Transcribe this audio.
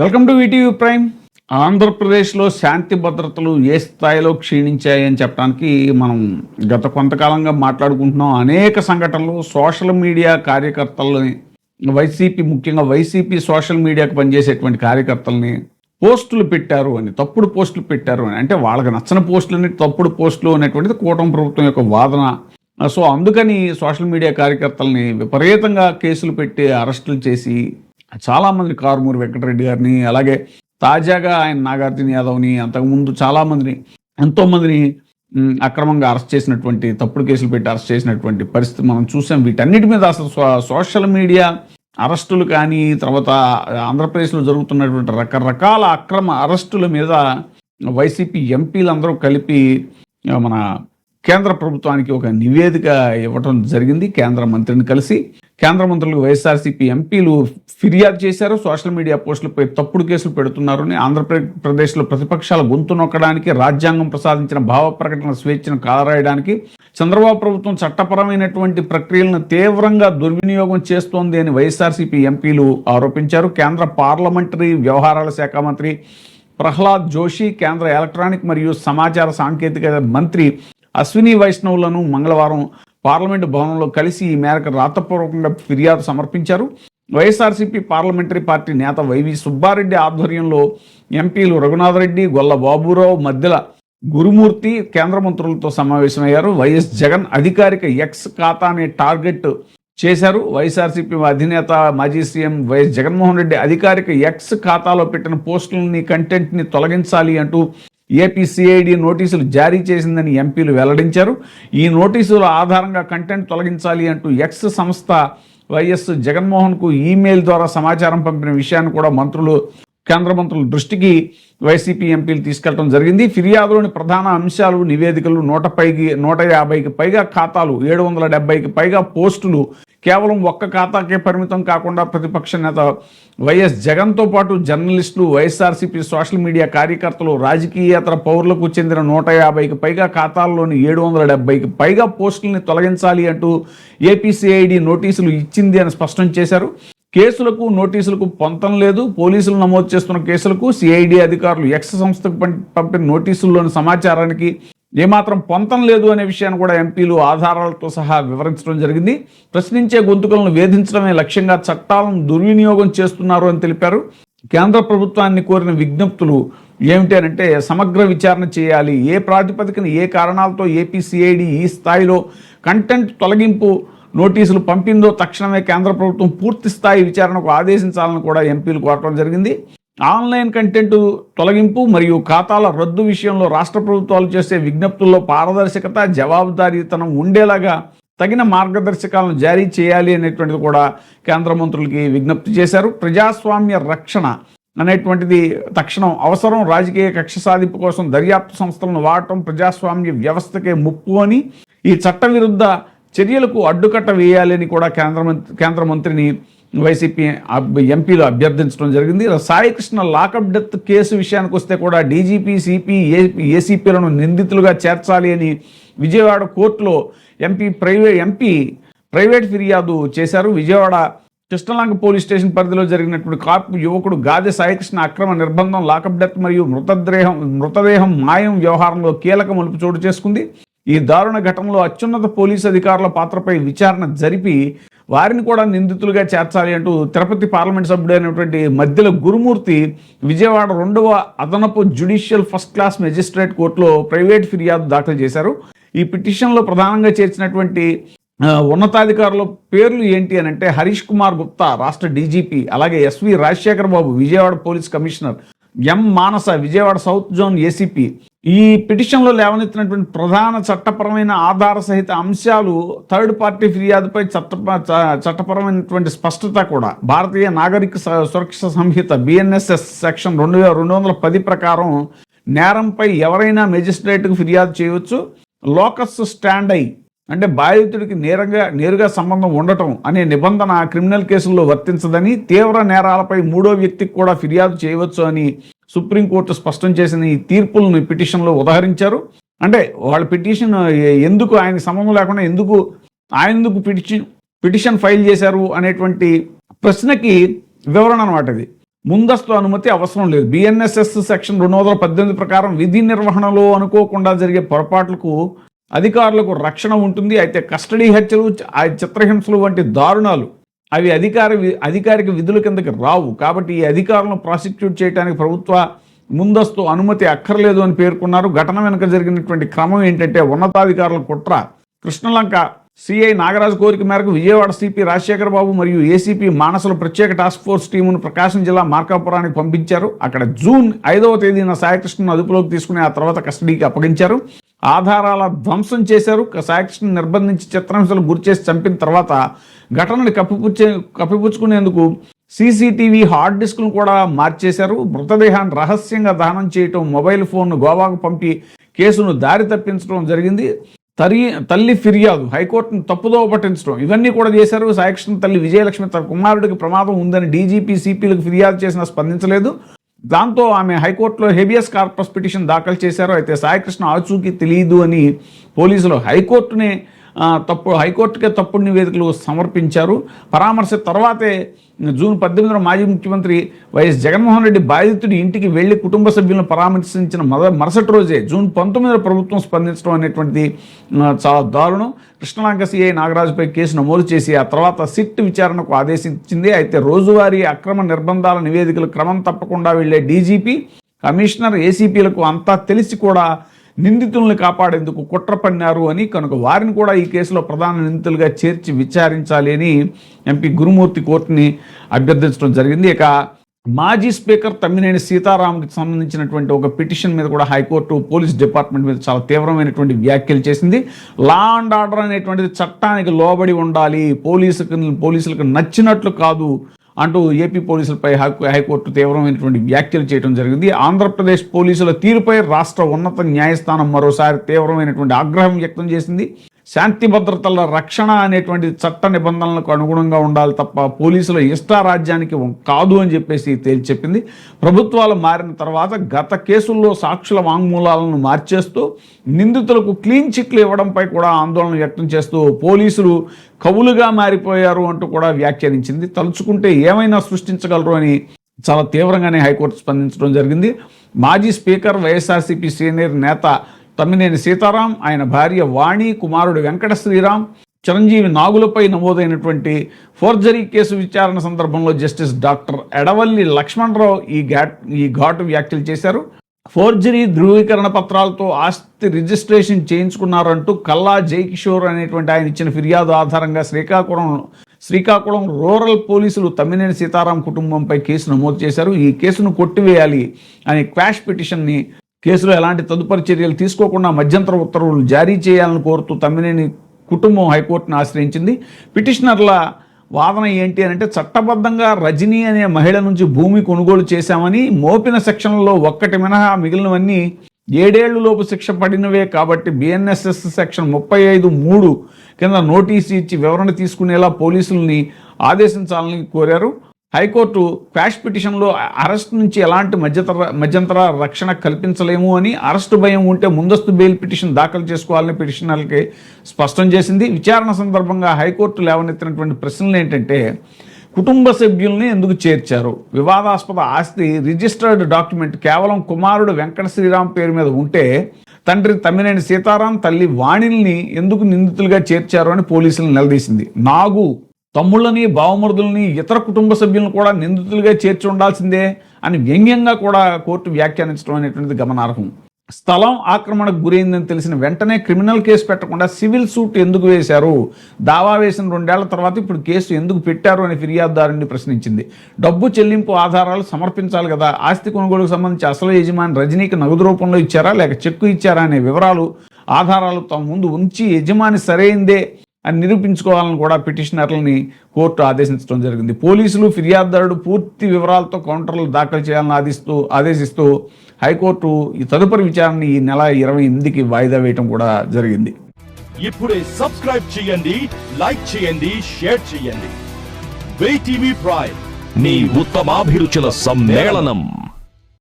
Welcome to ETV prime. ఆంధ్రప్రదేశ్లో శాంతి భద్రతలు ఏ స్థాయిలో క్షీణించాయని చెప్పడానికి మనం గత కొంతకాలంగా మాట్లాడుకుంటున్నాం. అనేక సంఘటనలు సోషల్ మీడియా కార్యకర్తలని, ముఖ్యంగా వైసీపీ సోషల్ మీడియాకు పనిచేసేటువంటి కార్యకర్తలని పోస్టులు పెట్టారు అని, తప్పుడు పోస్టులు పెట్టారు అని, అంటే వాళ్ళకి నచ్చని పోస్టులని తప్పుడు పోస్టులు అనేటువంటిది కూటమి ప్రభుత్వం యొక్క వాదన. సో అందుకని సోషల్ మీడియా కార్యకర్తలని విపరీతంగా కేసులు పెట్టి అరెస్టులు చేసి చాలామంది, కారుమూరి వెంకటరెడ్డి గారిని, అలాగే తాజాగా ఆయన నాగార్జున యాదవ్ని, అంతకుముందు చాలామందిని, ఎంతోమందిని అక్రమంగా అరెస్ట్ చేసినటువంటి, తప్పుడు కేసులు పెట్టి అరెస్ట్ చేసినటువంటి పరిస్థితి మనం చూసాం. వీటన్నిటి మీద అసలు సోషల్ మీడియా అరెస్టులు కానీ, తర్వాత ఆంధ్రప్రదేశ్లో జరుగుతున్నటువంటి రకరకాల అక్రమ అరెస్టుల మీద వైసీపీ ఎంపీలందరూ కలిపి మన కేంద్ర ప్రభుత్వానికి ఒక నివేదిక ఇవ్వటం జరిగింది. కేంద్ర మంత్రిని కలిసి కేంద్ర మంత్రులకు వైఎస్ఆర్సీపీ ఎంపీలు ఫిర్యాదు చేశారు. సోషల్ మీడియా పోస్టులపై తప్పుడు కేసులు పెడుతున్నారని, ఆంధ్రప్రదేశ్లో ప్రతిపక్షాల గొంతు నొక్కడానికి, రాజ్యాంగం ప్రసాదించిన భావ ప్రకటన స్వేచ్ఛను కాలరాయడానికి చంద్రబాబు ప్రభుత్వం చట్టపరమైనటువంటి ప్రక్రియలను తీవ్రంగా దుర్వినియోగం చేస్తోంది అని వైఎస్ఆర్సీపీ ఎంపీలు ఆరోపించారు. కేంద్ర పార్లమెంటరీ వ్యవహారాల శాఖ మంత్రి ప్రహ్లాద్ జోషి, కేంద్ర ఎలక్ట్రానిక్ మరియు సమాచార సాంకేతిక మంత్రి అశ్విని వైష్ణవులను మంగళవారం పార్లమెంటు భవనంలో కలిసి ఈ మేరకు రాతపూర్వకంగా ఫిర్యాదు సమర్పించారు. వైఎస్ఆర్సీపీ పార్లమెంటరీ పార్టీ నేత వైవి సుబ్బారెడ్డి ఆధ్వర్యంలో ఎంపీలు రఘునాథరెడ్డి, గొల్ల బాబురావు, మద్దెల గురుమూర్తి కేంద్ర మంత్రులతో సమావేశమయ్యారు. వైఎస్ జగన్ అధికారిక ఎక్స్ ఖాతాని టార్గెట్ చేశారు. వైఎస్ఆర్సీపీ అధినేత మాజీ సీఎం వైఎస్ జగన్మోహన్ రెడ్డి అధికారిక ఎక్స్ ఖాతాలో పెట్టిన పోస్టులని, కంటెంట్ని తొలగించాలి అంటూ ఏపీ సిఐడి నోటీసులు జారీ చేసిందని ఎంపీలు వెల్లడించారు. ఈ నోటీసుల ఆధారంగా కంటెంట్ తొలగించాలి అంటూ ఎక్స్ సంస్థ వైఎస్ జగన్మోహన్కు ఈమెయిల్ ద్వారా సమాచారం పంపిన విషయాన్ని కూడా కేంద్ర మంత్రుల దృష్టికి వైసీపీ ఎంపీలు తీసుకెళ్లడం జరిగింది. ఫిర్యాదులోని ప్రధాన అంశాలు, నివేదికలు 150కి పైగా ఖాతాలు, 770కి పైగా పోస్టులు కేవలం ఒక్క ఖాతాకే పరిమితం కాకుండా ప్రతిపక్ష నేత వైఎస్ జగన్తో పాటు జర్నలిస్టులు, వైఎస్ఆర్సీపీ సోషల్ మీడియా కార్యకర్తలు, రాజకీయేతర పౌరులకు చెందిన 150కి పైగా ఖాతాల్లోని 770కి పైగా పోస్టుల్ని తొలగించాలి అంటూ ఏపీసీఐడి నోటీసులు ఇచ్చింది అని స్పష్టం చేశారు. కేసులకు, నోటీసులకు పొంతం లేదు. పోలీసులు నమోదు చేస్తున్న కేసులకు సిఐడి అధికారులు ఎక్స్ సంస్థకు పంపిన నోటీసుల్లోని సమాచారానికి ఏమాత్రం పొంతం లేదు అనే విషయాన్ని కూడా ఎంపీలు ఆధారాలతో సహా వివరించడం జరిగింది. ప్రశ్నించే గొంతుకలను వేధించడమే లక్ష్యంగా చట్టాలను దుర్వినియోగం చేస్తున్నారు అని తెలిపారు. కేంద్ర ప్రభుత్వాన్ని కోరిన విజ్ఞప్తులు ఏమిటి అంటే, సమగ్ర విచారణ చేయాలి, ఏ ప్రాతిపదికన, ఏ కారణాలతో ఏపీసీఐడి ఈ స్థాయిలో కంటెంట్ తొలగింపు నోటీసులు పంపిందో తక్షణమే కేంద్ర ప్రభుత్వం పూర్తి స్థాయి విచారణకు ఆదేశించాలని కూడా ఎంపీలు కోరడం జరిగింది. ఆన్లైన్ కంటెంట్ తొలగింపు మరియు ఖాతాల రద్దు విషయంలో రాష్ట్ర ప్రభుత్వాలు చేసే విజ్ఞప్తుల్లో పారదర్శకత, జవాబుదారీతనం ఉండేలాగా తగిన మార్గదర్శకాలను జారీ చేయాలి అనేటువంటిది కూడా కేంద్ర మంత్రులకి విజ్ఞప్తి చేశారు. ప్రజాస్వామ్య రక్షణ అనేటువంటిది తక్షణం అవసరం. రాజకీయ కక్ష సాధింపు కోసం దర్యాప్తు సంస్థలను వాడటం ప్రజాస్వామ్య వ్యవస్థకే ముప్పు అని, ఈ చట్టవిరుద్ధ చర్యలకు అడ్డుకట్ట వేయాలని కూడా కేంద్ర మంత్రిని వైసీపీ ఎంపీలు అభ్యర్థించడం జరిగింది. సాయికృష్ణ లాకప్ డెత్ కేసు విషయానికి వస్తే కూడా డీజీపీ, సిపి, ఏసీపీలను నిందితులుగా చేర్చాలి అని విజయవాడ కోర్టులో ఎంపీ ప్రైవేట్ ఫిర్యాదు చేశారు. విజయవాడ కృష్ణలంక పోలీస్ స్టేషన్ పరిధిలో జరిగినటువంటి కాపు యువకుడు గాదె సాయికృష్ణ అక్రమ నిర్బంధం, లాకప్ డెత్ మరియు మృతదేహం మాయం వ్యవహారంలో కీలక మలుపు చోటు చేసుకుంది. ఈ దారుణ ఘటనలో అత్యున్నత పోలీసు అధికారుల పాత్రపై విచారణ జరిపి వారిని కూడా నిందితులుగా చేర్చాలి అంటూ తిరుపతి పార్లమెంట్ సభ్యుడైనటువంటి మద్దెల గురుమూర్తి విజయవాడ 2వ అదనపు జ్యుడిషియల్ ఫస్ట్ క్లాస్ మెజిస్ట్రేట్ కోర్టులో ప్రైవేట్ ఫిర్యాదు దాఖలు చేశారు. ఈ పిటిషన్లో ప్రధానంగా చేర్చినటువంటి ఉన్నతాధికారుల పేర్లు ఏంటి అని అంటే, హరీష్ కుమార్ గుప్తా రాష్ట్ర డీజీపీ, అలాగే ఎస్వి రాజశేఖర్ బాబు విజయవాడ పోలీస్ కమిషనర్, ఎం మానస విజయవాడ సౌత్ జోన్ ఏసీపీ. ఈ పిటిషన్లో లేవనెత్తినటువంటి ప్రధాన చట్టపరమైన ఆధార సహిత అంశాలు, థర్డ్ పార్టీ ఫిర్యాదుపై చట్టపరమైనటువంటి స్పష్టత కూడా, భారతీయ నాగరిక సురక్ష సంహిత BNSS సెక్షన్ 210 ప్రకారం నేరంపై ఎవరైనా మెజిస్ట్రేట్కు ఫిర్యాదు చేయవచ్చు. లోకస్ స్టాండై అంటే బాధితుడికి నేరుగా సంబంధం ఉండటం అనే నిబంధన క్రిమినల్ కేసుల్లో వర్తించదని, తీవ్ర నేరాలపై మూడో వ్యక్తికి కూడా ఫిర్యాదు చేయవచ్చు అని సుప్రీంకోర్టు స్పష్టం చేసిన ఈ తీర్పులను పిటిషన్లో ఉదహరించారు. అంటే వాళ్ళ పిటిషన్ ఎందుకు ఆయనకి సంబంధం లేకుండా ఎందుకు పిటిషన్ ఫైల్ చేశారు అనేటువంటి ప్రశ్నకి వివరణ అనమాట ఇది. ముందస్తు అనుమతి అవసరం లేదు. BNSS సెక్షన్ 218 ప్రకారం విధి నిర్వహణలో అనుకోకుండా జరిగే పొరపాట్లకు అధికారులకు రక్షణ ఉంటుంది. అయితే కస్టడీ హత్యలు, చిత్రహింసలు వంటి దారుణాలు అవి అధికారిక విధుల కిందకి రావు. కాబట్టి ఈ అధికారులను ప్రాసిక్యూట్ చేయడానికి ప్రభుత్వ ముందస్తు అనుమతి అక్కర్లేదు అని పేర్కొన్నారు. ఘటన వెనుక జరిగినటువంటి క్రమం ఏంటంటే ఉన్నతాధికారుల కుట్ర. కృష్ణలంక సిఐ నాగరాజు కోరిక మేరకు విజయవాడ సిపి రాజశేఖర బాబు మరియు ఏసీపీ మానసుల ప్రత్యేక టాస్క్ ఫోర్స్ టీమును ప్రకాశం జిల్లా మార్కాపురానికి పంపించారు. అక్కడ జూన్ 5వ తేదీన సాయికృష్ణను అదుపులోకి తీసుకుని ఆ తర్వాత కస్టడీకి అప్పగించారు. ఆధారాల ధ్వంసం చేశారు. సాయికృష్ణను నిర్బంధించి చిత్రహింసలు గురిచేసి చంపిన తర్వాత ఘటనని కప్పిపుచ్చుకునేందుకు CCTV హార్డ్ డిస్క్ను కూడా మార్చేశారు. మృతదేహాన్ని రహస్యంగా దహనం చేయటం, మొబైల్ ఫోన్ను గోవాకు పంపి కేసును దారి తప్పించడం జరిగింది. తల్లి ఫిర్యాదు, హైకోర్టును తప్పుదోవ పట్టించడం, ఇవన్నీ కూడా చేశారు. సాయికృష్ణ తల్లి విజయలక్ష్మి తన కుమారుడికి ప్రమాదం ఉందని DGP, CPలకు ఫిర్యాదు చేసినా స్పందించలేదు. దాంతో ఆమె హైకోర్టులో హెబియస్ కార్పస్ పిటిషన్ దాఖలు చేశారు. అయితే సాయికృష్ణ ఆచూకీ తెలియదు అని పోలీసులు హైకోర్టుకే తప్పుడు నివేదికలు సమర్పించారు. పరామర్శ తర్వాతే జూన్ 18న మాజీ ముఖ్యమంత్రి వైఎస్ జగన్మోహన్ రెడ్డి బాధితుడి ఇంటికి వెళ్లి కుటుంబ సభ్యులను పరామర్శించిన మరుసటి రోజే జూన్ 19న ప్రభుత్వం స్పందించడం అనేటువంటిది చాలా దారుణం. కృష్ణలంక సిఐ నాగరాజుపై కేసు నమోదు చేసి ఆ తర్వాత సిట్ విచారణకు ఆదేశించింది. అయితే రోజువారీ అక్రమ నిర్బంధాల నివేదికలు క్రమం తప్పకుండా వెళ్లే DGP, కమిషనర్, ACPలకు అంతా తెలిసి కూడా నిందితుల్ని కాపాడేందుకు కుట్ర పన్నారు అని, కనుక వారిని కూడా ఈ కేసులో ప్రధాన నిందితులుగా చేర్చి విచారించాలి అని ఎంపీ గురుమూర్తి కోర్టుని అభ్యర్థించడం జరిగింది. ఇక మాజీ స్పీకర్ తమ్మినేని సీతారాంకి సంబంధించినటువంటి ఒక పిటిషన్ మీద కూడా హైకోర్టు పోలీస్ డిపార్ట్మెంట్ మీద చాలా తీవ్రమైనటువంటి వ్యాఖ్యలు చేసింది. లా అండ్ ఆర్డర్ అనేటువంటిది చట్టానికి లోబడి ఉండాలి, పోలీసులకు నచ్చినట్లు కాదు అంటూ ఏపీ పోలీసులపై హైకోర్టు తీవ్రమైనటువంటి వ్యాఖ్యలు చేయడం జరిగింది. ఆంధ్రప్రదేశ్ పోలీసుల తీరుపై రాష్ట్ర ఉన్నత న్యాయస్థానం మరోసారి తీవ్రమైనటువంటి ఆగ్రహం వ్యక్తం చేసింది. శాంతి భద్రతల రక్షణ అనేటువంటి చట్ట నిబంధనలకు అనుగుణంగా ఉండాలి తప్ప పోలీసుల ఇష్టారాజ్యానికి కాదు అని చెప్పేసి తేల్చి చెప్పింది. ప్రభుత్వాలు మారిన తర్వాత గత కేసుల్లో సాక్షుల వాంగ్మూలాలను మార్చేస్తూ నిందితులకు క్లీన్ చిట్లు ఇవ్వడంపై కూడా ఆందోళన వ్యక్తం చేస్తూ పోలీసులు కవులుగా మారిపోయారు అంటూ కూడా వ్యాఖ్యానించింది. తలుచుకుంటే ఏమైనా సృష్టించగలరు అని చాలా తీవ్రంగానే హైకోర్టు స్పందించడం జరిగింది. మాజీ స్పీకర్, వైఎస్ఆర్సీపీ సీనియర్ నేత తమ్మినేని సీతారాం, ఆయన భార్య వాణి, కుమారుడు వెంకట శ్రీరామ్, చిరంజీవి నాగులపై నమోదైనటువంటి ఫోర్జరీ కేసు విచారణ సందర్భంలో జస్టిస్ డాక్టర్ ఎడవల్లి లక్ష్మణరావు ఈ ఘాటు వ్యాఖ్యలు చేశారు. ఫోర్జరీ ధృవీకరణ పత్రాలతో ఆస్తి రిజిస్ట్రేషన్ చేయించుకున్నారంటూ కల్లా జయకిషోర్ అనేటువంటి ఆయన ఇచ్చిన ఫిర్యాదు ఆధారంగా శ్రీకాకుళం రూరల్ పోలీసులు తమ్మినేని సీతారాం కుటుంబంపై కేసు నమోదు చేశారు. ఈ కేసును కొట్టివేయాలి అనే క్వాష్ పిటిషన్ని, కేసులో ఎలాంటి తదుపరి చర్యలు తీసుకోకుండా మధ్యంతర ఉత్తర్వులు జారీ చేయాలని కోరుతూ తమ్మినేని కుటుంబం హైకోర్టును ఆశ్రయించింది. పిటిషనర్ల వాదన ఏంటి అని అంటే, చట్టబద్ధంగా రజనీ అనే మహిళ నుంచి భూమి కొనుగోలు చేశామని, మోపిన సెక్షన్లలో ఒక్కటి మినహా మిగిలినవన్నీ 7 ఏళ్లలోపు శిక్ష పడినవే కాబట్టి BNSS సెక్షన్ 35(3) కింద నోటీసు ఇచ్చి వివరణ తీసుకునేలా పోలీసుల్ని ఆదేశించాలని కోరారు. హైకోర్టు క్వాష్ పిటిషన్లో అరెస్ట్ నుంచి ఎలాంటి మధ్యంతర రక్షణ కల్పించలేము అని, అరెస్టు భయం ఉంటే ముందస్తు బెయిల్ పిటిషన్ దాఖలు చేసుకోవాలని పిటిషనర్లకి స్పష్టం చేసింది. విచారణ సందర్భంగా హైకోర్టు లేవనెత్తినటువంటి ప్రశ్నలు ఏంటంటే, కుటుంబ సభ్యుల్ని ఎందుకు చేర్చారు, వివాదాస్పద ఆస్తి రిజిస్టర్డ్ డాక్యుమెంట్ కేవలం కుమారుడు వెంకట శ్రీరామ్ పేరు మీద ఉంటే తండ్రి తమ్మినేని సీతారాం, తల్లి వాణిల్ని ఎందుకు నిందితులుగా చేర్చారు అని పోలీసులను నిలదీసింది. నాగు తమ్ముళ్ళని, బావమరుదుల్ని, ఇతర కుటుంబ సభ్యులను కూడా నిందితులుగా చేర్చి ఉండాల్సిందే అని వ్యంగ్యంగా కూడా కోర్టు వ్యాఖ్యానించడం అనేటువంటిది గమనార్హం. స్థలం ఆక్రమణకు గురైందని తెలిసిన వెంటనే క్రిమినల్ కేసు పెట్టకుండా సివిల్ సూట్ ఎందుకు వేశారు, దావా వేసిన 2 ఏళ్ల తర్వాత ఇప్పుడు కేసు ఎందుకు పెట్టారు అని ఫిర్యాదుదారుని ప్రశ్నించింది. డబ్బు చెల్లింపు ఆధారాలు సమర్పించాలి కదా, ఆస్తి కొనుగోలుకు సంబంధించి అసలు యజమాని రజనీకి నగదు రూపంలో ఇచ్చారా లేక చెక్కు ఇచ్చారా అనే వివరాలు, ఆధారాలు తమ ముందు ఉంచి యజమాని సరైందే అని నిరూపించుకోవాలని కూడా పిటిషనర్లని కోర్టు ఆదేశించడం జరిగింది. పోలీసులు ఫిర్యాదుదారుడు పూర్తి వివరాలతో కౌంటర్లు దాఖలు చేయాలని ఆదేశిస్తూ హైకోర్టు ఈ తదుపరి విచారణ ఈ నెల 28కి వాయిదా వేయటం కూడా జరిగింది. ఇప్పుడే సబ్స్క్రైబ్ చేయండి, లైక్ చేయండి, షేర్ చేయండి. WAY TV ప్రైమ్, మీ ఉత్తమాభిరుచుల సమ్మేళనం.